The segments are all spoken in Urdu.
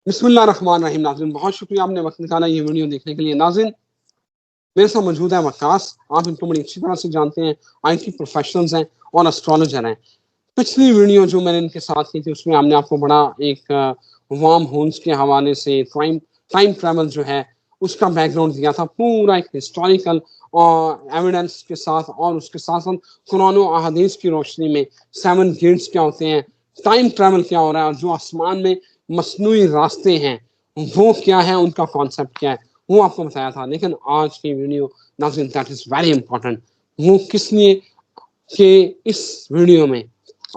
بسم اللہ الرحمن الرحیم. ناظرین بہت شکریہ آپ نے وقت نکالا یہ ویڈیو دیکھنے کے لیے. ناظرین میرے ساتھ موجود ہے وقاص، آپ ان کو بڑی اچھی طرح سے جانتے ہیں، آئی ٹی پروفیشنلز ہیں اور اسٹرالوجر ہیں. پچھلی ویڈیو جو میں نے ان کے ساتھ کی تھی اس میں ہم نے آپ کو بڑا ایک وارم ہولز کے حوالے سے ٹائم ٹریول جو ہے اس کا بیک گراؤنڈ دیا تھا، پورا ایک ہسٹوریکل ایویڈنس کے ساتھ، اور اس کے ساتھ ساتھ قرآن و احادیث کی روشنی میں 7 گیٹس کیا ہوتے ہیں، ٹائم ٹریول کیا ہو رہا ہے، اور جو آسمان میں مصنوعی راستے ہیں وہ کیا ہے، ان کا کانسیپٹ کیا ہے، وہ آپ کو بتایا تھا. لیکن آج کی ویڈیو ناظرین دیٹ از ویری امپورٹنٹ. وہ کس لیے کہ اس ویڈیو میں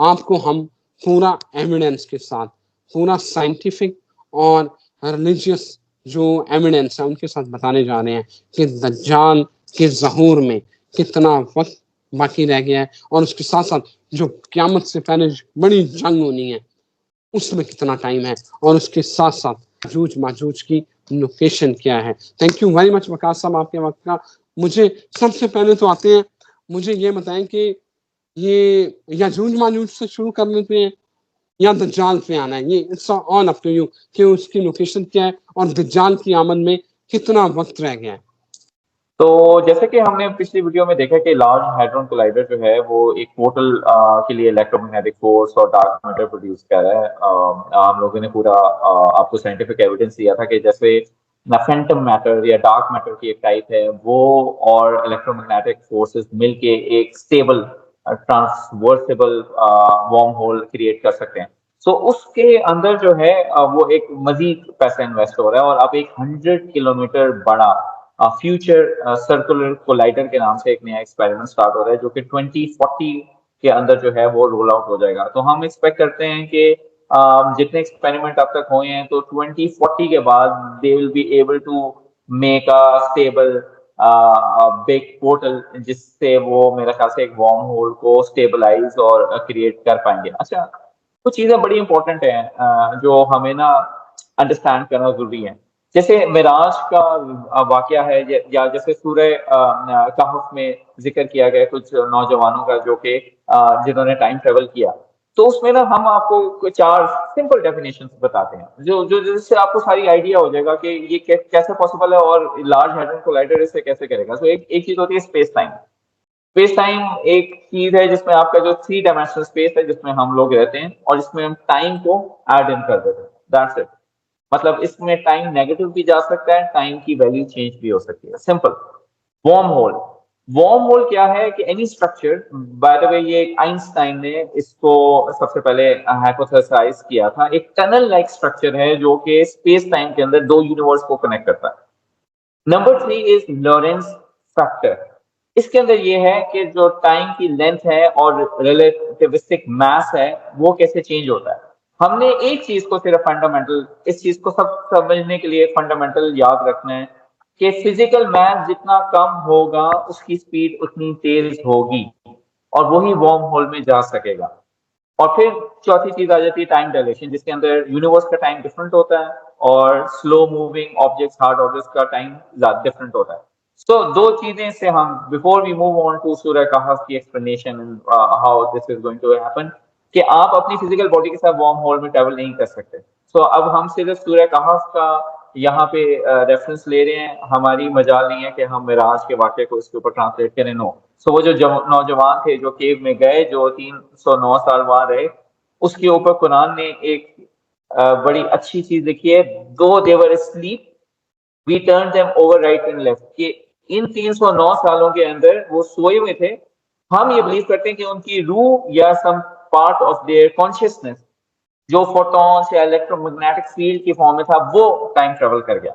آپ کو ہم پورا ایویڈنس کے ساتھ، پورا سائنٹیفک اور ریلیجیس جو ایویڈنس ہے ان کے ساتھ بتانے جا رہے ہیں کہ دجال کے ظہور میں کتنا وقت باقی رہ گیا ہے، اور اس کے ساتھ ساتھ جو قیامت سے پہلے بڑی جنگ ہونی ہے اس میں کتنا ٹائم ہے، اور اس کے ساتھ ساتھ یاجوج ماجوج کی لوکیشن کیا ہے. تھینک یو ویری مچ وقاص صاحب آپ کے وقت کا. مجھے سب سے پہلے تو آتے ہیں، مجھے یہ بتائیں کہ یہ یاجوج ماجوج سے شروع کر لیتے ہیں یا دجال پہ آنا ہے؟ یہ it's all up to you کہ اس کی لوکیشن کیا ہے اور دجال کی آمد میں کتنا وقت رہ گیا ہے. تو جیسے کہ ہم نے پچھلی ویڈیو میں دیکھا کہ لارج ہیڈرون کولائڈر جو ہے وہ ایک پورٹل کے لیے الیکٹرومیگنیٹک فورس اور ڈارک میٹر پروڈیوس کر رہا ہے. ہم لوگوں نے پورا آپ کو سائنٹیفک ایویڈنس دیا تھا کہ جیسے فینٹم میٹر یا ڈارک میٹر کی ایک ٹائپ ہے وہ اور الیکٹرومیگنیٹک فورسز مل کے ایک اسٹیبل ٹرانسورسیبل وارم ہول کریٹ کر سکتے ہیں. سو اس کے اندر جو ہے وہ ایک مزید پیسہ انویسٹ ہو رہا ہے، اور اب ایک 100 کلومیٹر بڑا فیوچر سرکولر کولائڈر کے نام سے ایک نیا ایکسپیریمنٹ سٹارٹ ہو رہا ہے جو کہ 2040 کے اندر جو ہے وہ رول آؤٹ ہو جائے گا. تو ہم ایکسپیکٹ کرتے ہیں کہ جتنے ایکسپیریمنٹ اب تک ہوئے ہیں تو 2040 کے بعد they will be able to make a stable big portal جس سے وہ میرے خیال سے ایک وارم ہول کو اسٹیبلائز اور کریٹ کر پائیں گے. اچھا، کچھ چیزیں بڑی امپورٹنٹ ہیں جو ہمیں نا انڈرسٹینڈ کرنا ضروری ہے. جیسے معراج کا واقعہ ہے، یا جیسے سورہ کہف میں ذکر کیا گیا کچھ نوجوانوں کا جو کہ جنہوں نے ٹائم ٹریول کیا. تو اس میں نا ہم آپ کو 4 سمپل ڈیفینیشن بتاتے ہیں جو جس سے آپ کو ساری آئیڈیا ہو جائے گا کہ یہ کیسے پاسبل ہے اور لارج ہیڈرون کولائڈر اسے کیسے کرے گا. تو ایک چیز ہوتی ہے اسپیس ٹائم. اسپیس ٹائم ایک چیز ہے جس میں آپ کا جو 3 ڈائمینشنل اسپیس ہے جس میں ہم لوگ رہتے ہیں، اور اس میں ہم ٹائم کو ایڈ ان کر دیتے ہیں. That's it. مطلب اس میں ٹائم نیگیٹو بھی جا سکتا ہے، ٹائم کی ویلیو چینج بھی ہو سکتی ہے. Simple. Warm whole. Warm whole کیا ہے کہ اینی اسٹرکچر، بائی دا وے یہ آئنسٹائن نے اس کو سب سے پہلے ہائپوتھیسائز کیا تھا، ایک ٹنل لائک اسٹرکچر ہے جو کہ اسپیس ٹائم کے اندر 2 یونیورس کو کنیکٹ کرتا ہے. نمبر 3 از لورنس فیکٹر. اس کے اندر یہ ہے کہ جو ٹائم کی لینتھ ہے اور ریلیٹیوسٹک میس ہے وہ کیسے چینج ہوتا ہے. ہم نے ایک چیز کو صرف فنڈامنٹل، اس چیز کو سب سمجھنے کے لیے فنڈامنٹل یاد رکھنا ہے کہ فزیکل میس جتنا کم ہوگا اس کی سپیڈ اتنی تیز ہوگی اور وہی وارم ہول میں جا سکے گا. اور پھر چوتھی چیز آ جاتی ہے ٹائم ڈائلیشن، جس کے اندر یونیورس کا ٹائم ڈفرنٹ ہوتا ہے اور slow moving objects, hard objects کا ٹائم ڈفرنٹ ہوتا ہے. سو 2 چیزیں سے ہم before we move on to Surah Kahf کی explanation how this is going to happen کہ آپ اپنی فزیکل باڈی کے ساتھ وارم ہول میں ٹریول نہیں کر سکتے. سو اب ہم صرف سورہ کہف کا یہاں پہ ریفرنس لے رہے ہیں، ہماری مجال نہیں ہے کہ ہم معراج کے واقعے کو اس کے اوپر ٹرانسلیٹ کریں. نو. سو وہ جو نوجوان تھے جو کیو میں گئے، جو 309 سال وہاں رہے، اس کے اوپر قرآن نے ایک بڑی اچھی چیز لکھی ہے. دو they were asleep we turned them over right and left. کہ ان 309 سالوں کے اندر وہ سوئے ہوئے تھے. ہم یہ بلیو کرتے ہیں کہ ان کی روح یا some part of their consciousness جو فوٹونس یا الیکٹرو میگنیٹک فیلڈ کی فارم میں تھا وہ ٹائم ٹریول کر گیا.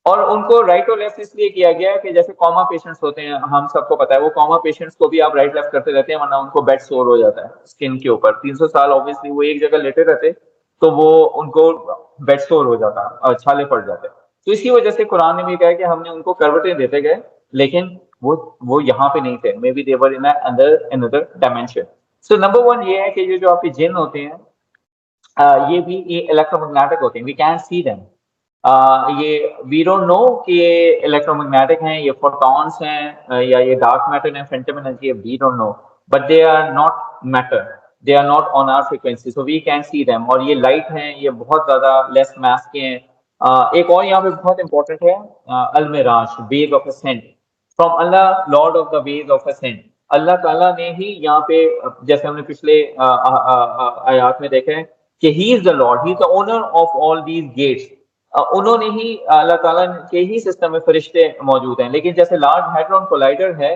اور ان کو رائٹ اور لیفٹ اس لیے کیا گیا کہ جیسے کوما پیشنٹس ہوتے ہیں، ہم سب کو پتا ہے، وہ کوما پیشنٹس کو بھی آپ رائٹ لیفٹ کرتے رہتے ہیں ورنہ ان کو بیڈ سور ہو جاتا ہے اسکن کے اوپر. 300 سال اوبیسلی وہ ایک جگہ لیٹے رہتے تو وہ ان کو بیڈ سور ہو جاتا اور چھالے پڑ جاتے. تو اسی وجہ سے قرآن نے بھی کہا کہ ہم نے ان کو کروٹیں دیتے گئے لیکن وہ یہاں پہ نہیں تھے. Maybe they were in another dimension. So number 1 یہ ہے کہ یہ جو آپ کے جن ہوتے ہیں یہ بھی الیکٹرو میگنیٹک ہوتے ہیں. We can see them. یہ وی ڈونٹ نو کہ یہ الیکٹرو میگنیٹک ہیں، یہ فوٹونس ہیں یا یہ ڈارک میٹر ہیں، فینٹم انرجی ہے. We don't know but they are not matter. they are not on our frequency, so we can see them. اور یہ لائٹ ہیں یہ بہت زیادہ لیس ماس کے ہیں. ایک اور یہاں پہ بہت امپورٹنٹ ہے المراج ویز آف اسینٹ فرام اللہ Lord of the ways of ascent. اللہ تعالیٰ نے ہی یہاں پہ جیسے ہم نے پچھلے آیات میں دیکھا ہے کہ he is the Lord, he is the owner of all these gates. انہوں نے ہی اللہ تعالیٰ کے ہی سسٹم میں فرشتے موجود ہیں. لیکن جیسے لارج ہیڈرون کولائڈر ہے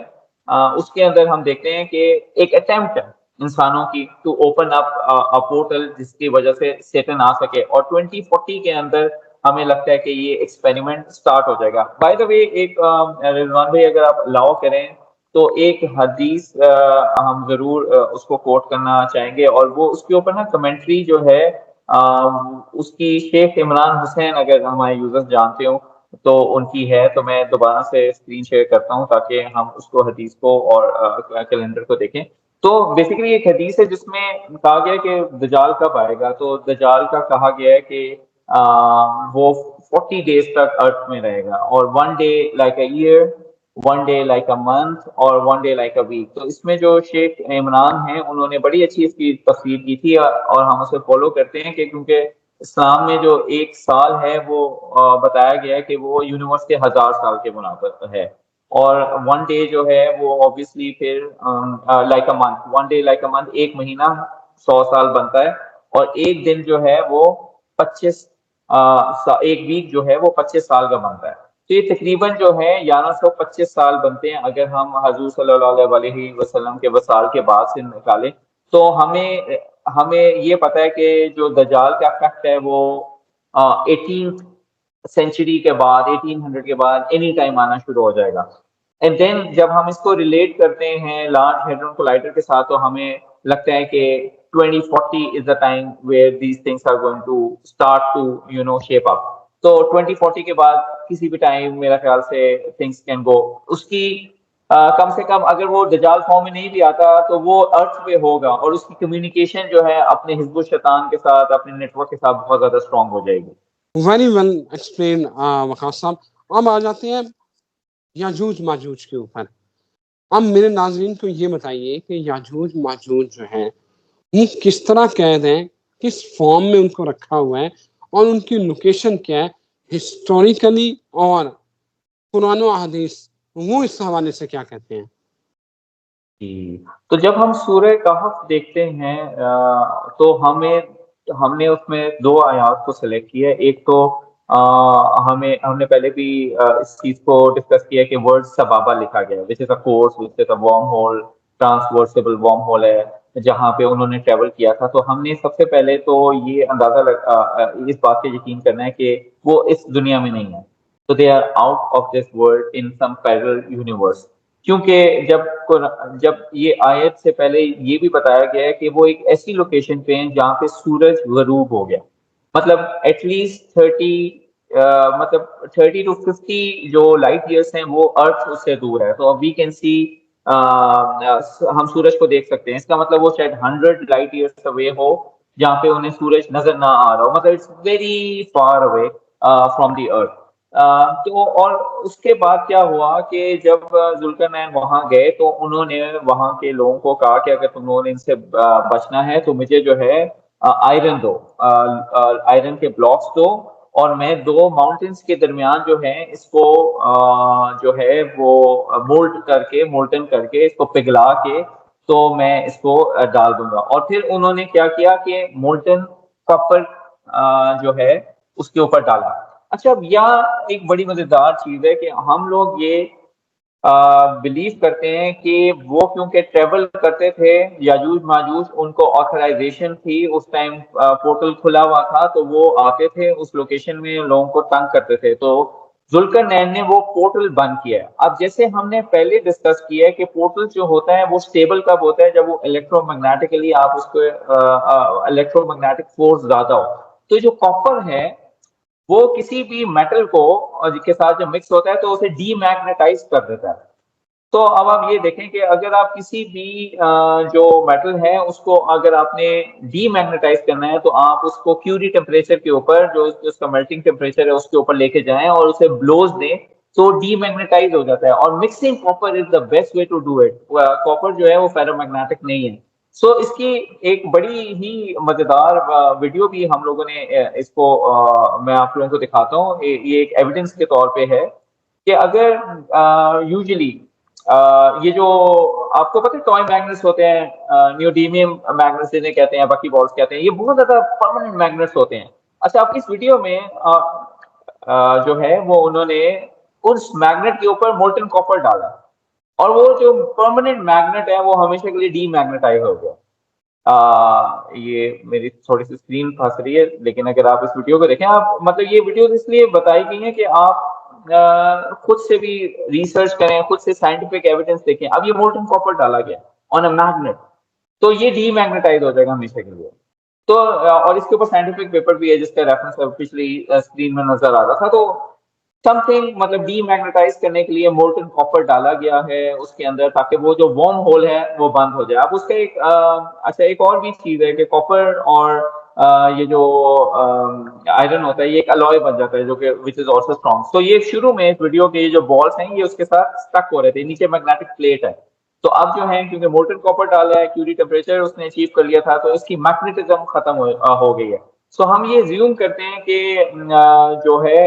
اس کے اندر ہم دیکھتے ہیں کہ ایک اٹیمپٹ ہے انسانوں کی ٹو اوپن اپ پورٹل جس کی وجہ سے سیٹن آ سکے, اور 2040 کے اندر ہمیں لگتا ہے کہ یہ ایکسپیریمنٹ سٹارٹ ہو جائے گا. بائی دا وے ایک رضوان بھائی اگر آپ الاؤ کریں تو ایک حدیث ہم ضرور اس کو کوٹ کرنا چاہیں گے, اور وہ اس کے اوپر نا کمنٹری جو ہے اس کی شیخ عمران حسین اگر ہمارے یوزرز جانتے ہوں تو ان کی ہے, تو میں دوبارہ سے اسکرین شیئر کرتا ہوں تاکہ ہم اس کو حدیث کو اور کیلنڈر کو دیکھیں. تو بیسیکلی ایک حدیث ہے جس میں کہا گیا ہے کہ دجال کب آئے گا. تو دجال کا کہا گیا ہے کہ وہ 40 days تک ارتھ میں رہے گا, اور 1 day like a year, 1 day like a month, اور 1 day like a week. تو اس میں جو شیخ عمران ہیں انہوں نے بڑی اچھی اس کی تفسیر کی تھی, اور ہم اسے فالو کرتے ہیں کہ کیونکہ اسلام میں جو ایک سال ہے وہ بتایا گیا ہے کہ وہ یونیورس کے 1000 سال کے منافع ہے, اور 1 day جو ہے وہ obviously پھر like a month, 1 day like a month, ایک مہینہ 100 سال بنتا ہے, اور ایک دن جو ہے وہ 25 ایک ویک جو ہے وہ 25 سال کا بنتا ہے. تو یہ تقریباً جو ہے 1125 سال بنتے ہیں اگر ہم حضور صلی اللہ علیہ وسلم کے وصال کے بعد سے نکالیں. تو ہمیں یہ پتہ ہے کہ جو دجال کا افیکٹ ہے وہ 18th سینچری کے بعد 1800 کے بعد اینی ٹائم آنا شروع ہو جائے گا. اینڈ دین جب ہم اس کو ریلیٹ کرتے ہیں لارج ہیڈرون کولائڈر کے ساتھ تو ہمیں لگتا ہے کہ 2040 is the time where these things are going to start to shape up. تو 2040 کے بعد کسی بھی ٹائم میرا خیال سے things can go. اس کی کم سے کم اگر وہ دجال فارم میں نہیں بھی آتا تو وہ ارتھ پہ ہوگا, اور اس کی کمیونیکیشن جو ہے اپنے حزب الشیطان کے ساتھ اپنے نیٹ ورک کے ساتھ بہت زیادہ اسٹرانگ ہو جائے گی. ویری ویل ایکسپلین وقاص صاحب. اب آ جاتے ہیں یاجوج ماجوج کے اوپر. اب میرے ناظرین کو یہ بتائیے کہ یاجوج ماجوج جو ہیں وہ کس طرح قید ہیں, کس فارم میں ان کو رکھا ہوا ہے, اور ان کی لوکیشن کیا ہے ہسٹوریکلی, اور قرآن و حدیث وہ اس حوالے سے کیا کہتے ہیں. تو جب ہم سورہ کہف دیکھتے ہیں تو ہم نے اس میں 2 آیات کو سلیکٹ کیا ہے. ایک تو ہم نے پہلے بھی اس چیز کو ڈسکس کیا کہ ورڈ سبابہ لکھا گیا ہے, which is a course, which is a wormhole, transversible wormhole ہے جہاں پہ انہوں نے ٹریول کیا تھا. تو ہم نے سب سے پہلے تو یہ اندازہ اس بات پہ یقین کرنا ہے کہ وہ اس دنیا میں نہیں ہے. تو they are out of this world in some parallel universe. کیونکہ جب یہ آیت سے پہلے یہ بھی بتایا گیا ہے کہ وہ ایک ایسی لوکیشن پہ ہیں جہاں پہ سورج غروب ہو گیا, مطلب ایٹ لیسٹ 30 to 50 جو لائٹ ایئرس ہیں وہ ارتھ اس سے دور ہے. تو وی کین سی ہم سورج کو دیکھ سکتے ہیں. اس کا مطلب وہ شاید 100 لائٹ ایئرس اوے ہو جہاں پہ انہیں سورج نظر نہ آ رہا ہو, مطلب it's very far away from the earth. تو اور اس کے بعد کیا ہوا کہ جب ذوالقرنین وہاں گئے تو انہوں نے وہاں کے لوگوں کو کہا کہ اگر تم لوگوں نے ان سے بچنا ہے تو مجھے جو ہے آئرن دو, آئرن کے بلاکس دو, اور میں 2 ماؤنٹینس کے درمیان جو ہے اس کو جو ہے وہ مولٹن کر کے اس کو پگھلا کے تو میں اس کو ڈال دوں گا. اور پھر انہوں نے کیا کیا کہ مولٹن کپر جو ہے اس کے اوپر ڈالا. اچھا, اب یہاں ایک بڑی مزیدار چیز ہے کہ ہم لوگ یہ بلیو کرتے ہیں کہ وہ کیونکہ ٹریول کرتے تھے یاجوج ماجوج, ان کو آتھرائزیشن تھی اس ٹائم, پورٹل کھلا ہوا تھا تو وہ آتے تھے اس لوکیشن میں لوگوں کو تنگ کرتے تھے. تو ذوالقرنین نے وہ پورٹل بند کیا ہے. اب جیسے ہم نے پہلے ڈسکس کیا ہے کہ پورٹل جو ہوتا ہے وہ اسٹیبل کب ہوتا ہے, جب وہ الیکٹرو میگنیٹکلی آپ اس کو الیکٹرو میگنیٹک فورس زیادہ ہو. تو جو کاپر ہے وہ کسی بھی میٹل کو کے ساتھ جب مکس ہوتا ہے تو اسے ڈی میگنیٹائز کر دیتا ہے. تو اب آپ یہ دیکھیں کہ اگر آپ کسی بھی جو میٹل ہے اس کو اگر آپ نے ڈی میگنیٹائز کرنا ہے تو آپ اس کو کیوری ٹیمپریچر کے اوپر جو اس کا میلٹنگ ٹیمپریچر ہے اس کے اوپر لے کے جائیں اور اسے بلوز دیں تو ڈی میگنیٹائز ہو جاتا ہے. اور mixing copper is the best way to do it. Copper جو ہے وہ فیرو میگنیٹک نہیں ہے, سو اس کی ایک بڑی ہی مزیدار ویڈیو بھی ہم لوگوں نے اس کو میں آپ لوگوں کو دکھاتا ہوں. یہ ایک ایویڈنس کے طور پہ ہے کہ اگر یوزلی یہ جو آپ کو پتہ ہے ٹوائے میگنٹس ہوتے ہیں, نیوڈیمیم میگنٹس جنہیں کہتے ہیں, بکی بالز کہتے ہیں, یہ بہت زیادہ پرماننٹ میگنٹس ہوتے ہیں. اچھا, آپ اس ویڈیو میں جو ہے وہ انہوں نے اس میگنیٹ کے اوپر مولٹن کاپر ڈالا, اور وہ جو پرماننٹ میگنیٹ ہے وہ ہمیشہ کے لیے ڈی میگنیٹائز ہو گیا. یہ میری تھوڑی سی اسکرین پھنس رہی ہے, لیکن اگر آپ اس ویڈیو کو دیکھیں, آپ مطلب یہ ویڈیوز اس لیے بتائی گئی ہیں کہ آپ خود سے بھی ریسرچ کریں, خود سے سائنٹیفک ایویڈنس دیکھیں. اب یہ مولٹن کاپر ڈالا گیا آن اے میگنیٹ, تو یہ ڈی میگنیٹائز ہو جائے گا ہمیشہ کے لیے. تو اور اس کے اوپر سائنٹیفک پیپر بھی ہے جس کا ریفرنس پچھلی اسکرین میں نظر آ رہا تھا. تو سم تھنگ مطلب ڈی میگنیٹائز کرنے کے لیے مولٹن کاپر ڈالا گیا ہے اس کے اندر, تاکہ وہ جو وارم ہول ہے وہ بند ہو جائے. اب اس کا ایک اچھا ایک اور بھی چیز ہے کہ کاپر اور یہ جو آئرن ہوتا ہے یہ ایک الوائے بن جاتا ہے جو کہ وچ از آلسو اسٹرانگ. تو یہ شروع میں اس ویڈیو کے یہ جو بالس ہیں یہ اس کے ساتھ اسٹک ہو رہے تھے, نیچے میگنیٹک پلیٹ ہے. تو اب جو ہے کیونکہ مولٹن کاپر ڈالا ہے, کیوری ٹیمپریچر اس نے اچیو کر لیا تھا, تو اس کی میگنیٹزم ختم ہو گئی ہے. سو ہم یہ زیوم کرتے ہیں کہ جو ہے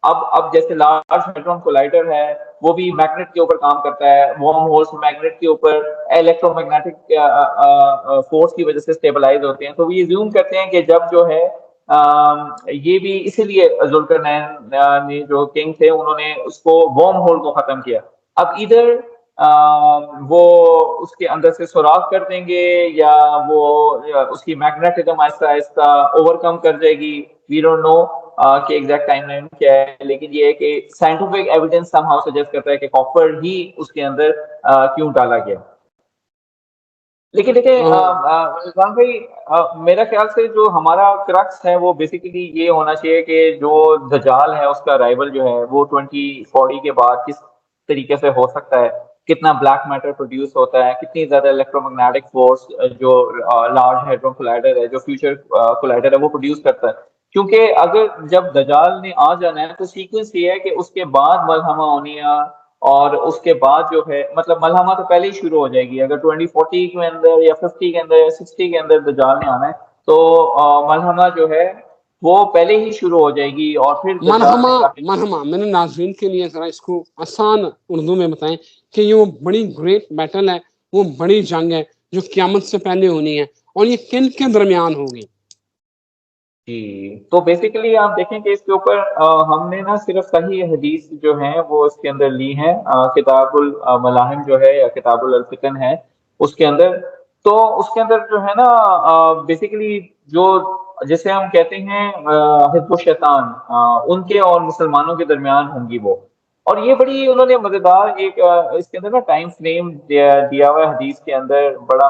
اب جیسے لارج ہیڈرون کولائڈر ہے وہ بھی میگنیٹ کے اوپر کام کرتا ہے, وارم ہولز میگنیٹ کے اوپر الیکٹرو میگنیٹک فورس کی وجہ سے اسٹیبلائز ہوتے ہیں. تو یہ زیوم کرتے ہیں کہ جب جو ہے یہ بھی اسی لیے ذوالقرنین نے جو کنگ تھے انہوں نے اس کو وارم ہول کو ختم کیا. اب ادھر وہ اس کے اندر سے سوراخ کر دیں گے یا وہ اس کی میگنیٹزم آہستہ آہستہ اوور کم کر جائے گی, وی ڈونٹ نو کہ ایگزیکٹ ٹائم لائن کیا ہے. لیکن یہ ہے کہ scientific evidence some how suggest کرتا ہے کہ کاپر ہی اس کے اندر کیوں ڈالا گیا. لیکن دیکھیں رضوان بھائی, میرا خیال سے جو ہمارا کرکس ہے وہ بیسیکلی یہ ہونا چاہیے کہ جو دجال ہے اس کا رائیول جو ہے وہ 2040 کے بعد کس طریقے سے ہو سکتا ہے, کتنا بلیک میٹر پروڈیوس ہوتا ہے, کتنی زیادہ الیکٹرو میگنیٹک فورس جو لارج ہیڈرون کولائڈر ہے, جو فیوچر کولائڈر ہے وہ پروڈیوس کرتا ہے. کیونکہ اگر جب دجال نے آ جانا ہے تو سیکوینس یہ ہے کہ اس کے بعد ملحمہ اونیا, اور اس کے بعد جو ہے مطلب ملحمہ تو پہلے ہی شروع ہو جائے گی. اگر 2040 کے اندر یا 50 کے اندر یا 60 کے اندر دجال نے آنا ہے تو ملحمہ جو ہے وہ پہلے ہی شروع ہو جائے گی. اور پھر مرحمہ میں نے ناظرین کے لیے ذرا اس کو آسان اردو میں بتائیں کہ یہ وہ بڑی گریٹ بیٹل ہے, وہ بڑی جنگ ہے جو قیامت سے پہلے ہونی ہے, اور یہ کن کے درمیان ہوگی؟ جی, تو بیسیکلی آپ دیکھیں کہ اس کے اوپر ہم نے نا صرف صحیح حدیث جو ہیں وہ اس کے اندر لی ہیں, کتاب الملاحم جو ہے یا کتاب الفتن ہے اس کے اندر. تو اس کے اندر جو ہے نا بیسیکلی جو جیسے ہم کہتے ہیں حزب الشیطان, ان کے اور مسلمانوں کے درمیان ہوں گی وہ. اور یہ بڑی انہوں نے مزیدار ایک اس کے اندر نا ٹائم فریم دیا ہوا ہے حدیث کے اندر, بڑا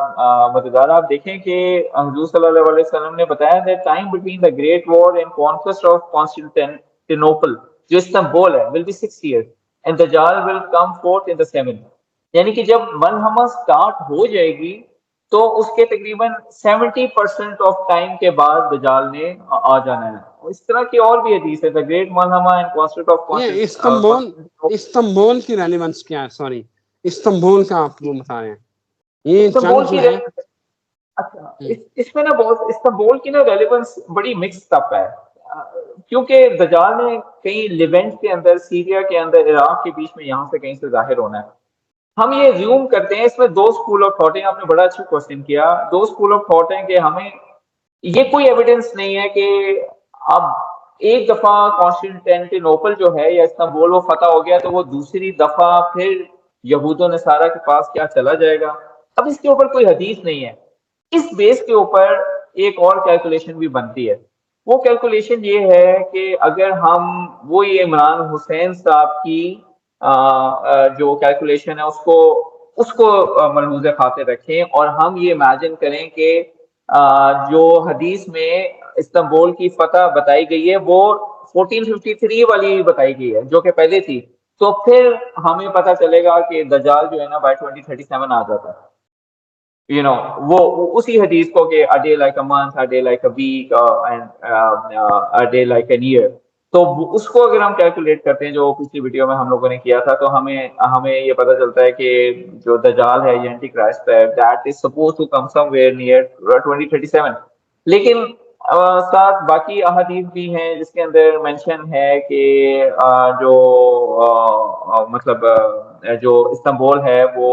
مزیدار. آپ دیکھیں کہ حضور صلی اللہ علیہ وسلم نے بتایا that time between the great war and conquest of Constantinople, جو استنبول ہے, will be 6 years and Dajjal will come forth in the 7th. یعنی کہ جب ملحمہ سٹارٹ ہو جائے گی تو اس کے تقریباً 70% آف ٹائم کے بعد دجال نے آ جانا ہے. اس طرح کی اور بھی حدیث ہے, the great ملحمہ and conquest of Istanbul کی ریلیونس کیا ہے؟ سوری, استنبول کا آپ وہ بتا رہے ہیں, یہ استنبول جنگ کی جو ہے اچھا اس میں نا بہت استنبول کی نا ریلیونس بڑی مکس اپ ہے, کیونکہ دجال نے کئی لیونٹ کے اندر, سیریا کے اندر, عراق کے بیچ میں یہاں سے کہیں سے ظاہر ہونا ہے. ہم یہ زیوم کرتے ہیں, اس میں دو اسکول آف تھاٹ ہیں. آپ نے بڑا اچھا کوشچن کیا. دو اسکول آف تھاٹ ہیں کہ ہمیں یہ کوئی ایویڈنس نہیں ہے کہ اب ایک دفعہ کانسٹینٹینوپل جو ہے یا استنبول وہ فتح ہو گیا تو وہ دوسری دفعہ پھر یہود و نصارہ کے پاس کیا چلا جائے گا. اب اس کے اوپر کوئی حدیث نہیں ہے. اس بیس کے اوپر ایک اور کیلکولیشن بھی بنتی ہے. وہ کیلکولیشن یہ ہے کہ اگر ہم وہی عمران حسین صاحب کی جو کیلکولیشن ہے اس کو ملحوظ خاطر رکھیں, اور ہم یہ امیجن کریں کہ جو حدیث میں استنبول کی فتح بتائی گئی ہے وہ 1453 والی بتائی گئی ہے جو کہ پہلے تھی, تو پھر ہمیں پتہ چلے گا کہ دجال جو ہے نا بائی 2037 آ جاتا ہے. وہ اسی حدیث کو کہ a day like a month, a day like a week, and a day like an year. تو اس کو اگر ہم کیلکولیٹ کرتے ہیں جو پچھلی ویڈیو میں ہم لوگوں نے کیا تھا تو ہمیں یہ پتہ چلتا ہے کہ جو دجال ہے یا اینٹی کرائسٹ ہے that is suppose to come somewhere near 2037. لیکن ساتھ باقی احادیث بھی ہیں جس کے اندر مینشن ہے کہ جو مطلب جو استنبول ہے وہ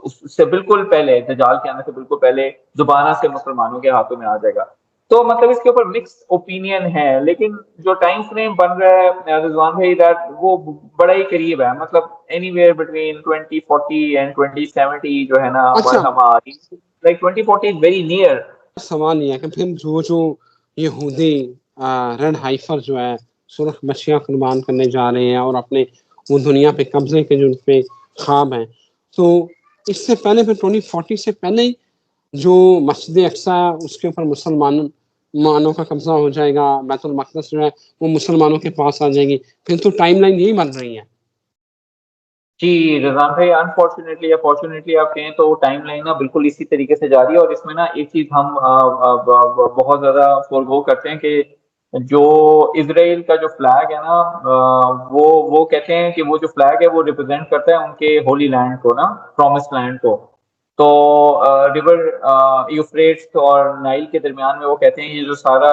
اس سے بالکل پہلے دجال کے آنے سے بالکل پہلے دوبارہ سے مسلمانوں کے ہاتھوں میں آ جائے گا. تو مطلب اس کے اوپر مکس اوپینین ہے, لیکن جو ٹائم فریم بن رہا ہے رضوان بھائی وہ بڑا ہی قریب ہے, مطلب اینی ویئر بٹوین 2040 اینڈ 2070 جو ہے نا اچھا ہماری لائک 2040 از ویری نیئر. سوال یہ ہے کہ پھر جو یہودی ریڈ ہائفر جو ہے سرخ مچھیاں قربان کرنے جا رہے ہیں اور اپنے وہ دنیا پہ قبضے کے جو ان پہ خواب ہیں, تو اس سے پہلے پھر 2040 سے پہلے ہی جو مسجد اقصی اس کے اوپر مسلمانوں کا قبضہ ہو جائے گا, بیت المقدس جو ہے وہ مسلمانوں کے پاس آ جائے گی, پھر تو ٹائم لائن یہی بن رہی ہے. جی رضوان بھائی انفارچونیٹلی یا فارچونیٹلی آپ کہیں تو ٹائم لائن نا بالکل اسی طریقے سے جاری ہے. اور اس میں نا ایک چیز ہم بہت زیادہ فورگو کرتے ہیں کہ جو اسرائیل کا جو فلیگ ہے نا وہ کہتے ہیں کہ وہ جو فلیگ ہے وہ ریپرزینٹ کرتا ہے ان کے ہولی لینڈ کو نا, پرومس لینڈ کو. تو ریور یوفریٹس اور نائل کے درمیان میں وہ کہتے ہیں یہ جو سارا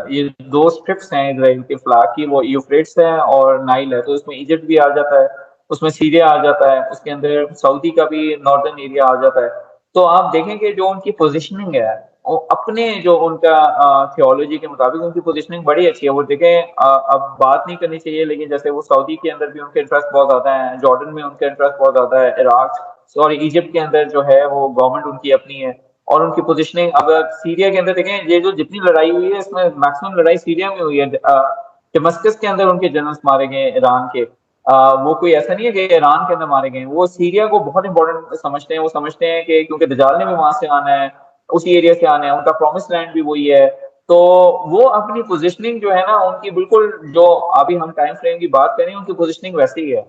یہ دو اسٹرپس ہیں اسرائیل کے فلیگ کی وہ یوفریٹس ہے اور نائل ہے, تو اس میں ایجپٹ بھی آ جاتا ہے, اس میں سیریا آ جاتا ہے, اس کے اندر سعودی کا بھی ناردرن ایریا آ جاتا ہے. تو آپ دیکھیں کہ جو ان کی پوزیشننگ ہے اپنے جو ان کا تھیولوجی کے مطابق ان کی پوزیشننگ بڑی اچھی ہے. وہ دیکھیں اب بات نہیں کرنی چاہیے لیکن جیسے وہ سعودی کے اندر بھی ان کے انٹرسٹ بہت زیادہ ہے, جارڈن میں ان کا انٹرسٹ بہت زیادہ ہے, ایجپٹ کے اندر جو ہے وہ گورنمنٹ ان کی اپنی ہے اور ان کی پوزیشننگ. اگر سیریا کے اندر دیکھیں یہ جو جتنی لڑائی ہوئی ہے اس میں میکسیمم لڑائی سیریا میں ہوئی ہے. ڈمسکس کے اندر ان کے جنرلز مارے گئے ایران کے, وہ کوئی ایسا نہیں ہے کہ ایران کے اندر مارے گئے. وہ سیریا کو بہت امپورٹنٹ سمجھتے ہیں, وہ سمجھتے ہیں کہ کیونکہ دجال نے بھی وہاں سے آنا ہے, اسی ایریا سے آنا ہے, ان کا پرومس لینڈ بھی وہی ہے. تو وہ اپنی پوزیشننگ جو ہے نا ان کی بالکل جو ابھی ہم ٹائم فریم کی بات کریں ان کی پوزیشننگ ویسی ہی ہے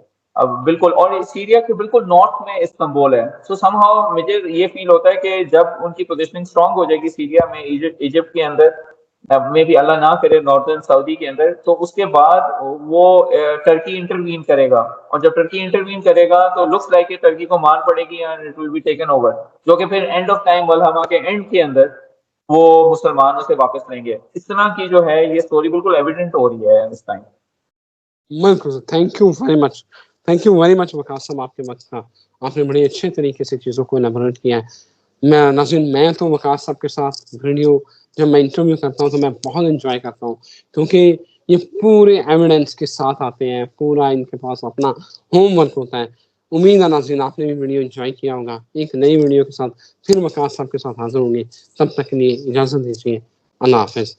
بالکل. اور سیریا کے بالکل نارتھ میں استنبول ہے. سو سم ہاؤ مجھے یہ فیل ہوتا ہے کہ جب ان کی پوزیشننگ اسٹرانگ ہو جائے گی سیریا میں, ایجپٹ کے اندر, میں بھی اللہ نہ کرے ناردرن سعودی کے اندر, تو اس کے بعد وہ ٹرکی انٹروین کرے گا. اور جب ٹرکی انٹروین کرے گا تو لکس لائک کہ ٹرکی کو مار پڑے گی and it will be taken over, جو کہ پھر اینڈ آف ٹائم والہما کے اینڈ کے اندر وہ مسلمانوں سے واپس لیں گے. اس طرح کی جو ہے یہ سٹوری بالکل ایویڈنٹ ہو رہی ہے اس ٹائم. بالکل, تھینک یو ویری مچ وقاص صاحب, آپ کے وقت کا آپ نے بڑے اچھے طریقے سے چیزوں کو ایلیبریٹ کیا ہے. میں تو وقاص صاحب کے ساتھ ویڈیو جب میں انٹرویو کرتا ہوں تو میں بہت انجوائے کرتا ہوں, کیونکہ یہ پورے ایویڈنس کے ساتھ آتے ہیں, پورا ان کے پاس اپنا ہوم ورک ہوتا ہے. امید ہے ناظرین آپ نے بھی ویڈیو انجوائے کیا ہوگا. ایک نئی ویڈیو کے ساتھ پھر وقاص صاحب کے ساتھ حاضر ہوں گے, تب تک کے لیے اجازت دیجیے, اللہ حافظ.